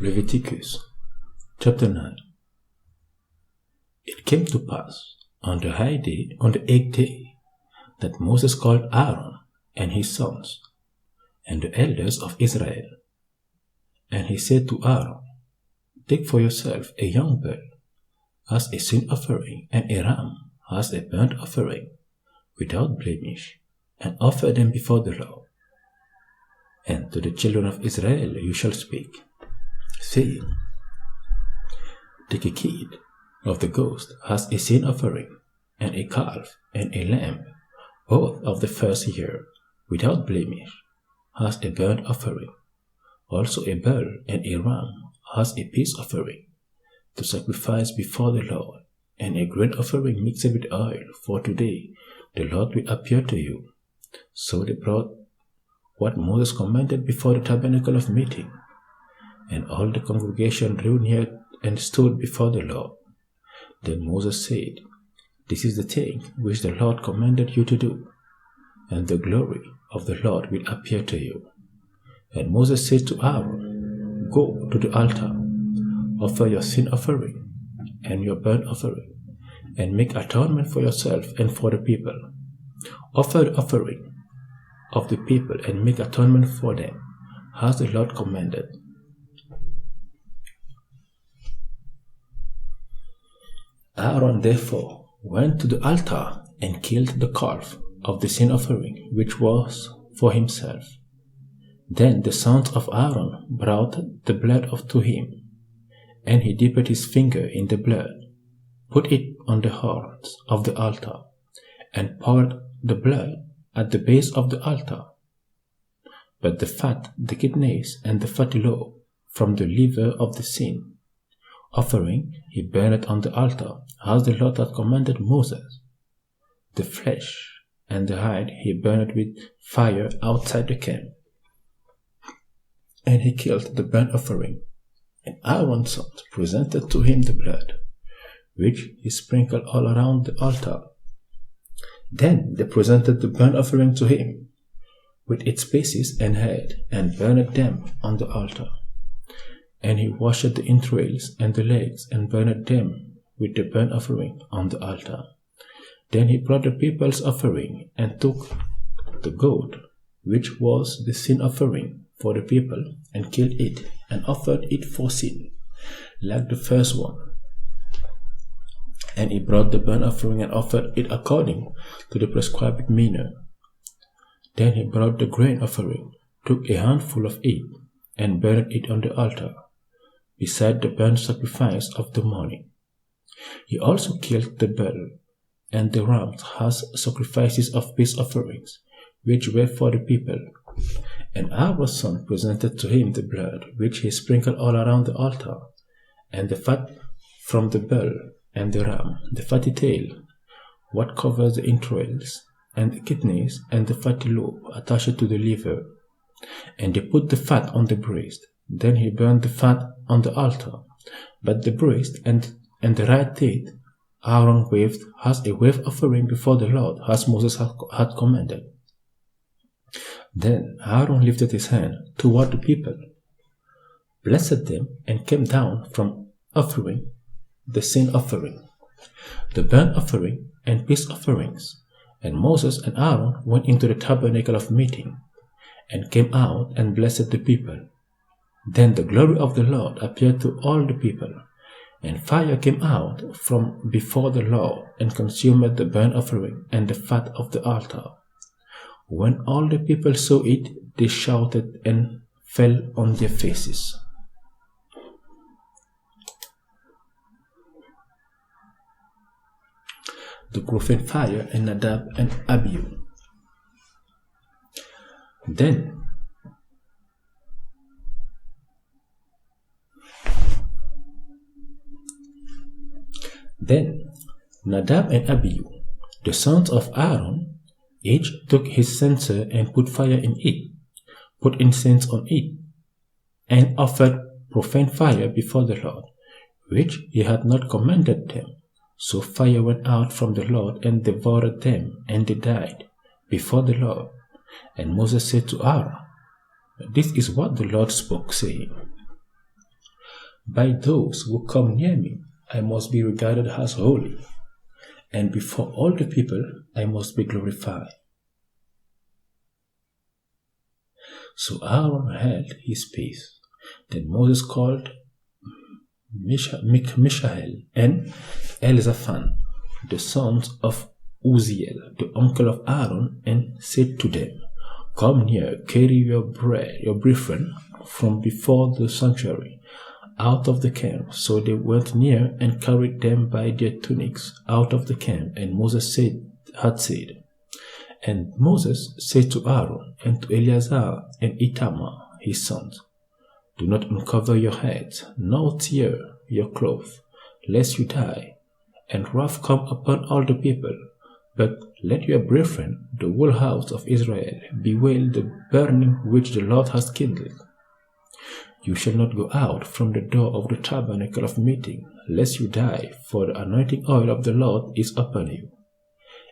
Leviticus chapter 9. It came to pass on the 8th day, that Moses called Aaron and his sons, and the elders of Israel. And he said to Aaron, Take for yourself a young bull as a sin offering, and a ram as a burnt offering, without blemish, and offer them before the Lord. And to the children of Israel you shall speak, saying, Take a kid of the goat as a sin offering, and a calf and a lamb, both of the first year, without blemish, as a burnt offering, also a bull and a ram as a peace offering, to sacrifice before the Lord, and a grain offering mixed with oil, for today the Lord will appear to you. So they brought what Moses commanded before the tabernacle of meeting, and all the congregation drew near and stood before the Lord. Then Moses said, This is the thing which the Lord commanded you to do, and the glory of the Lord will appear to you. And Moses said to Aaron, Go to the altar, offer your sin offering and your burnt offering, and make atonement for yourself and for the people. Offer the offering of the people and make atonement for them, as the Lord commanded. Aaron therefore went to the altar and killed the calf of the sin offering, which was for himself. Then the sons of Aaron brought the blood to him, and he dipped his finger in the blood, put it on the horns of the altar, and poured the blood at the base of the altar. But the fat, the kidneys, and the fatty lobe from the liver of the sin offering he burned on the altar, as the Lord had commanded Moses. The flesh and the hide he burned with fire outside the camp. And he killed the burnt offering, and Aaron's sons presented to him the blood, which he sprinkled all around the altar. Then they presented the burnt offering to him, with its bases and head, and burned them on the altar. And he washed the entrails and the legs, and burned them with the burnt offering on the altar. Then he brought the people's offering, and took the goat, which was the sin offering for the people, and killed it, and offered it for sin, like the first one. And he brought the burnt offering and offered it according to the prescribed manner. Then he brought the grain offering, took a handful of it, and burned it on the altar, beside the burnt sacrifice of the morning. He also killed the bull and the rams as sacrifices of peace offerings, which were for the people. And Aaron's son presented to him the blood, which he sprinkled all around the altar, and the fat from the bull and the ram, the fatty tail, what covers the entrails, and the kidneys, and the fatty lobe attached to the liver. And they put the fat on the breast. Then he burned the fat on the altar, but the breast and the right teeth Aaron waved as a wave offering before the Lord, as Moses had commanded. Then Aaron lifted his hand toward the people, blessed them, and came down from offering the sin offering, the burnt offering, and peace offerings. And Moses and Aaron went into the tabernacle of meeting, and came out and blessed the people. Then the glory of the Lord appeared to all the people, and fire came out from before the Lord, and consumed the burnt offering and the fat of the altar. When all the people saw it, they shouted and fell on their faces. The Growing Fire and Nadab and Abihu. Then Nadab and Abihu, the sons of Aaron, each took his censer and put fire in it, put incense on it, and offered profane fire before the Lord, which he had not commanded them. So fire went out from the Lord and devoured them, and they died before the Lord. And Moses said to Aaron, This is what the Lord spoke, saying, By those who come near me, I must be regarded as holy, and before all the people, I must be glorified. So Aaron held his peace. Then Moses called Mishael and Elzaphan, the sons of Uzziel, the uncle of Aaron, and said to them, Come near, carry your brethren from before the sanctuary, out of the camp. So they went near and carried them by their tunics out of the camp. And Moses had said, And Moses said to Aaron and to Eleazar and Itamar, his sons, Do not uncover your heads, nor tear your clothes, lest you die, and wrath come upon all the people. But let your brethren, the whole house of Israel, bewail the burning which the Lord has kindled. You shall not go out from the door of the tabernacle of meeting, lest you die, for the anointing oil of the Lord is upon you.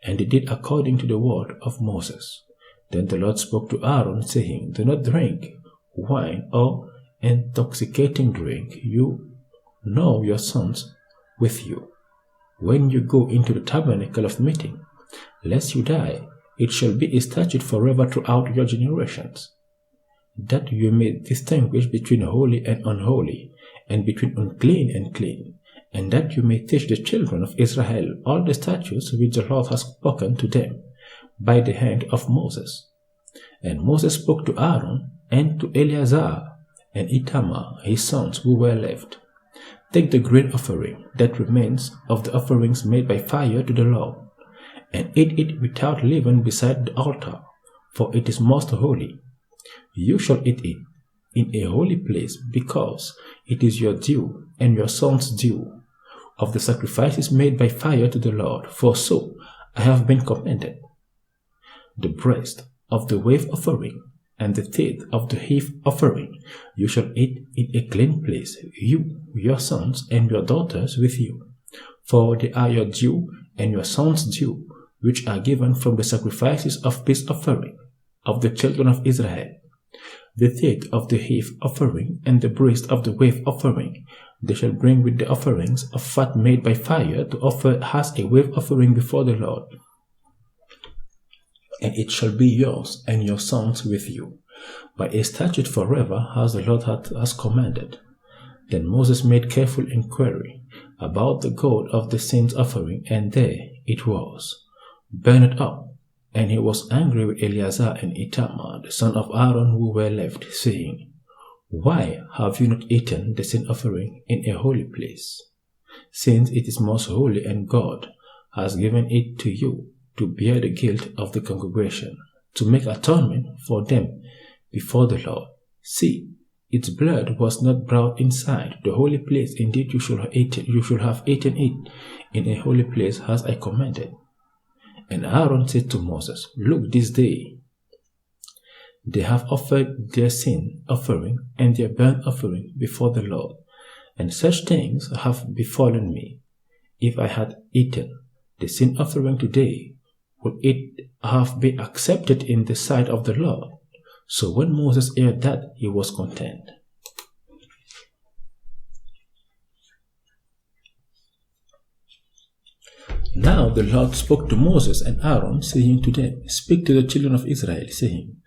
And they did according to the word of Moses. Then the Lord spoke to Aaron, saying, Do not drink wine or intoxicating drink, you nor your sons with you, when you go into the tabernacle of meeting, lest you die. It shall be a statute forever throughout your generations, that you may distinguish between holy and unholy, and between unclean and clean, and that you may teach the children of Israel all the statutes which the Lord has spoken to them by the hand of Moses. And Moses spoke to Aaron and to Eleazar and Itamar, his sons who were left, Take the grain offering that remains of the offerings made by fire to the Lord, and eat it without leaven beside the altar, for it is most holy. You shall eat it in a holy place, because it is your due and your sons' due of the sacrifices made by fire to the Lord, for so I have been commanded. The breast of the wave offering and the teeth of the heave offering you shall eat in a clean place, you, your sons, and your daughters with you, for they are your due and your sons' due, which are given from the sacrifices of peace offering of the children of Israel. The teeth of the heave offering and the breast of the wave offering they shall bring with the offerings of fat made by fire to offer as a wave offering before the Lord. And it shall be yours and your sons with you, by a statute forever, as the Lord has commanded. Then Moses made careful inquiry about the gold of the sin offering, and there it was, burned up. And he was angry with Eleazar and Itamar, the son of Aaron, who were left, saying, Why have you not eaten the sin offering in a holy place, since it is most holy, and God has given it to you to bear the guilt of the congregation, to make atonement for them before the Lord? See, its blood was not brought inside the holy place. Indeed, you should have eaten it in a holy place, as I commanded. And Aaron said to Moses, Look, this day they have offered their sin offering and their burnt offering before the Lord, and such things have befallen me. If I had eaten the sin offering today, would it have been accepted in the sight of the Lord? So when Moses heard that, he was content. Now the Lord spoke to Moses and Aaron, saying to them, Speak to the children of Israel, saying,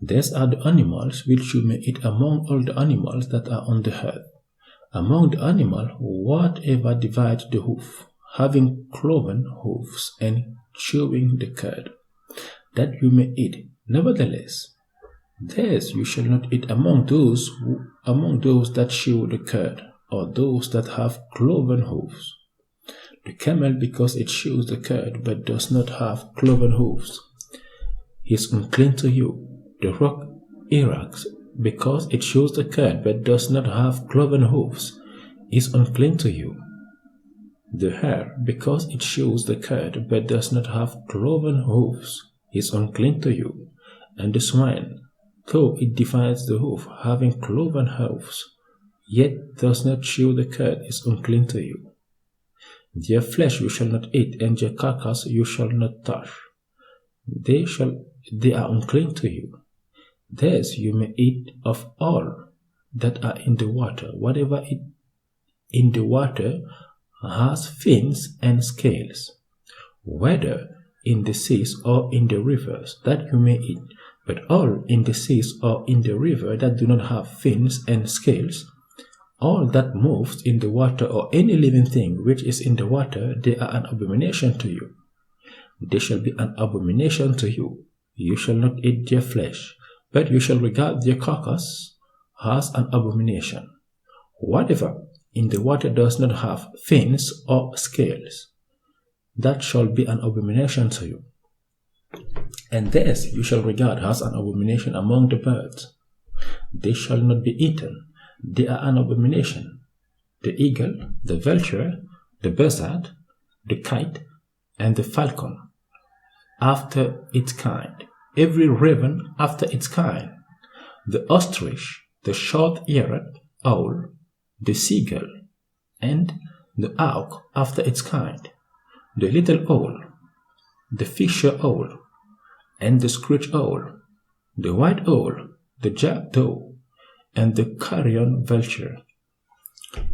These are the animals which you may eat among all the animals that are on the earth. Among the animal, whatever divides the hoof, having cloven hoofs and chewing the cud, that you may eat. Nevertheless, theirs you shall not eat among those that chew the cud, or those that have cloven hoofs. The camel, because it chews the cud but does not have cloven hoofs, is unclean to you. The rock erex, because it chews the cud but does not have cloven hoofs, is unclean to you. The hare, because it chews the cud but does not have cloven hoofs, is unclean to you. And the swine, though it divides the hoof, having cloven hoofs, yet does not chew the cud, is unclean to you. Their flesh you shall not eat, and their carcass you shall not touch. They are unclean to you. Theirs you may eat of all that are in the water, whatever in the water has fins and scales, whether in the seas or in the rivers, that you may eat. But all in the seas or in the river that do not have fins and scales, all that moves in the water, or any living thing which is in the water, they are an abomination to you. They shall be an abomination to you. You shall not eat their flesh, but you shall regard their carcass as an abomination. Whatever in the water does not have fins or scales, that shall be an abomination to you. And this you shall regard as an abomination among the birds. They shall not be eaten. They are an abomination. The eagle, the vulture, the buzzard, the kite, and the falcon, after its kind, every raven after its kind, the ostrich, the short-eared owl, the seagull, and the auk after its kind, the little owl, the fisher owl, and the screech owl, the white owl, the jackdaw, and the carrion vulture,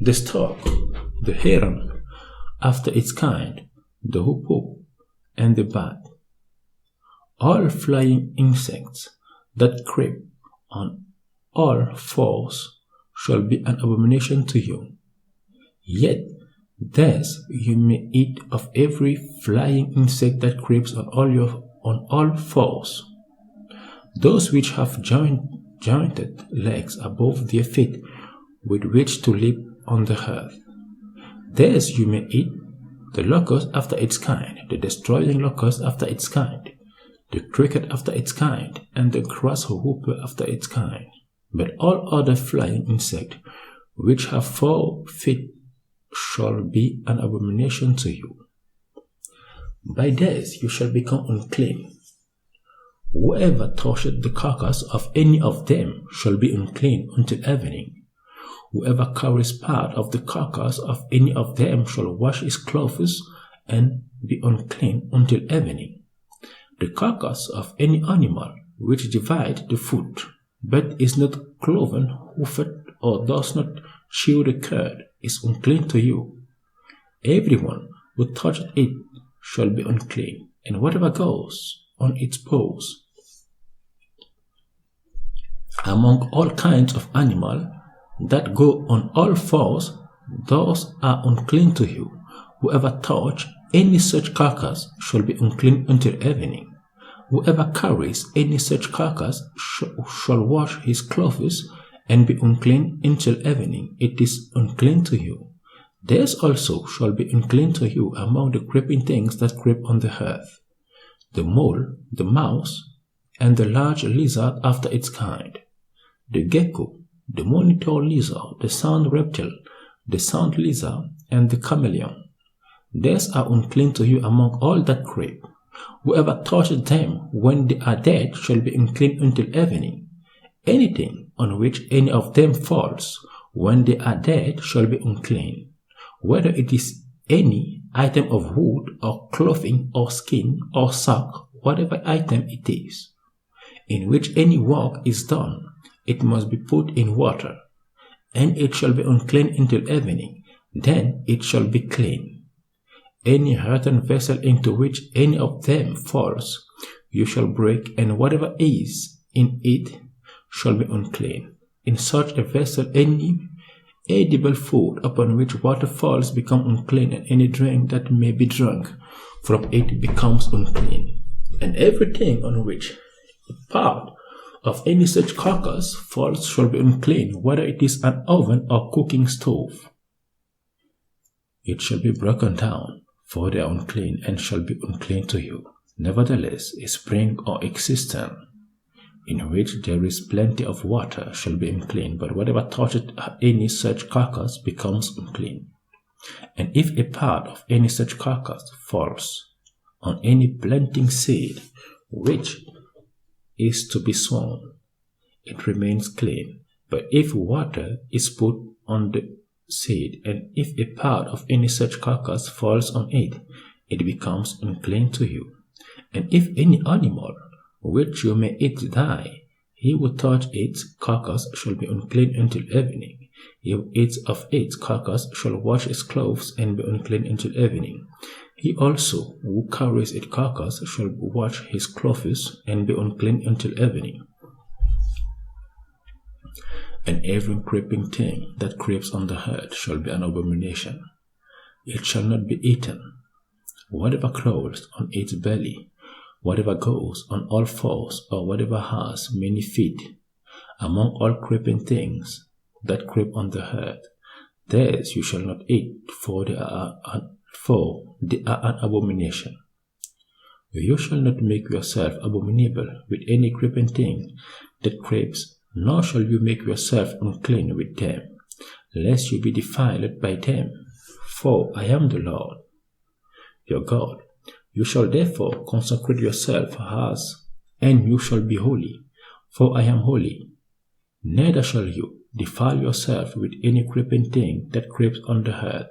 the stork, the heron after its kind, the hoopoe, and the bat. All flying insects that creep on all fours shall be an abomination to you. Yet thus you may eat of every flying insect that creeps on all fours. Those which have jointed legs above their feet with which to leap on the earth. Thus you may eat the locust after its kind, the destroying locust after its kind, the cricket after its kind, and the grasshopper after its kind. But all other flying insects which have 4 feet shall be an abomination to you. By this you shall become unclean. Whoever toucheth the carcass of any of them shall be unclean until evening. Whoever carries part of the carcass of any of them shall wash his clothes and be unclean until evening. The carcass of any animal which divides the food, but is not cloven, hoofed, or does not chew the cud, is unclean to you. Everyone who toucheth it shall be unclean, and whatever goes on its paws. Among all kinds of animal that go on all fours, those are unclean to you. Whoever touch any such carcass shall be unclean until evening. Whoever carries any such carcass shall wash his clothes and be unclean until evening. It is unclean to you. This also shall be unclean to you among the creeping things that creep on the earth: the mole, the mouse, and the large lizard after its kind, the gecko, the monitor lizard, the sand reptile, the sand lizard, and the chameleon. These are unclean to you among all that creep. Whoever touches them when they are dead shall be unclean until evening. Anything on which any of them falls when they are dead shall be unclean, whether it is any item of wood or clothing or skin or sack, whatever item it is, in which any work is done. It must be put in water, and it shall be unclean until evening. Then it shall be clean. Any earthen vessel into which any of them falls, you shall break, and whatever is in it shall be unclean. In such a vessel, any edible food upon which water falls becomes unclean, and any drink that may be drunk from it becomes unclean. And everything on which a part of any such carcass falls shall be unclean, whether it is an oven or cooking stove. It shall be broken down, for they are unclean, and shall be unclean to you. Nevertheless, a spring or a cistern, in which there is plenty of water, shall be unclean, but whatever toucheth any such carcass becomes unclean. And if a part of any such carcass falls on any planting seed which is to be sown, it remains clean. But if water is put on the seed, and if a part of any such carcass falls on it, it becomes unclean to you. And if any animal which you may eat die, he who touch its carcass shall be unclean until evening. He eats of its carcass shall wash his clothes and be unclean until evening. He also who carries its carcass shall wash his clothes and be unclean until evening. And every creeping thing that creeps on the earth shall be an abomination. It shall not be eaten. Whatever crawls on its belly, whatever goes on all fours, or whatever has many feet, among all creeping things that creep on the earth, theirs you shall not eat, for they are an abomination. You shall not make yourself abominable with any creeping thing that creeps, nor shall you make yourself unclean with them, lest you be defiled by them. For I am the Lord, your God. You shall therefore consecrate yourself and you shall be holy, for I am holy. Neither shall you defile yourself with any creeping thing that creeps on the earth,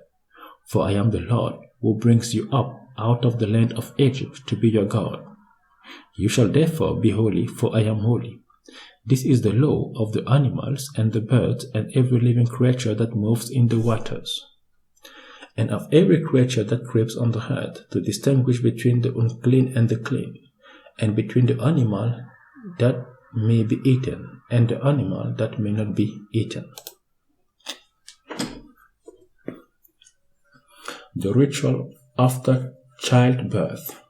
for I am the Lord who brings you up out of the land of Egypt to be your God. You shall therefore be holy, for I am holy. This is the law of the animals and the birds and every living creature that moves in the waters, and of every creature that creeps on the earth, to distinguish between the unclean and the clean, and between the animal that may be eaten and the animal that may not be eaten. The ritual after childbirth.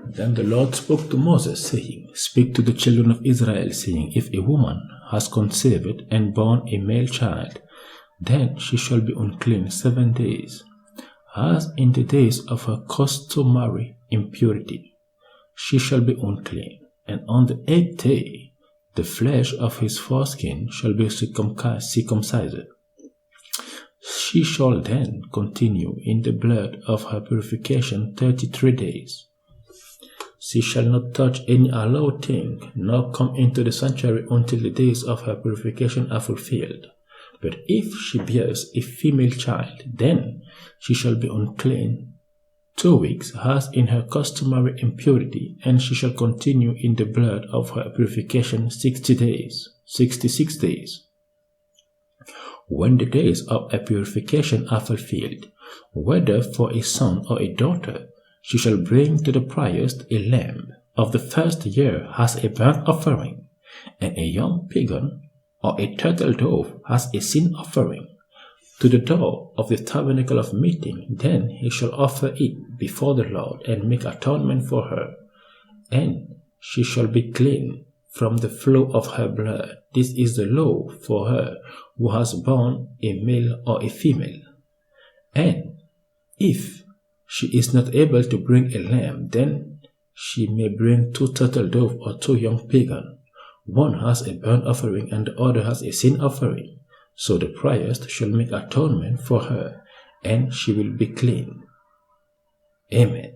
Then the Lord spoke to Moses, saying, Speak to the children of Israel, saying, If a woman has conceived and born a male child, then she shall be unclean 7 days, as in the days of her customary impurity. She shall be unclean, and on the 8th day the flesh of his foreskin shall be circumcised. She shall then continue in the blood of her purification 33 days. She shall not touch any allowed thing, nor come into the sanctuary until the days of her purification are fulfilled. But if she bears a female child, then she shall be unclean 2 weeks, as in her customary impurity, and she shall continue in the blood of her purification 66 days. When the days of her purification are fulfilled, whether for a son or a daughter, she shall bring to the priest a lamb of the first year as a burnt offering, and a young pigeon or a turtle dove as a sin offering, to the door of the tabernacle of meeting. Then he shall offer it before the Lord and make atonement for her, and she shall be clean from the flow of her blood. This is the law for her who has borne a male or a female. And if she is not able to bring a lamb, then she may bring 2 turtle doves or 2 young pigeons. One has a burnt offering and the other has a sin offering. So the priest shall make atonement for her, and she will be clean. Amen.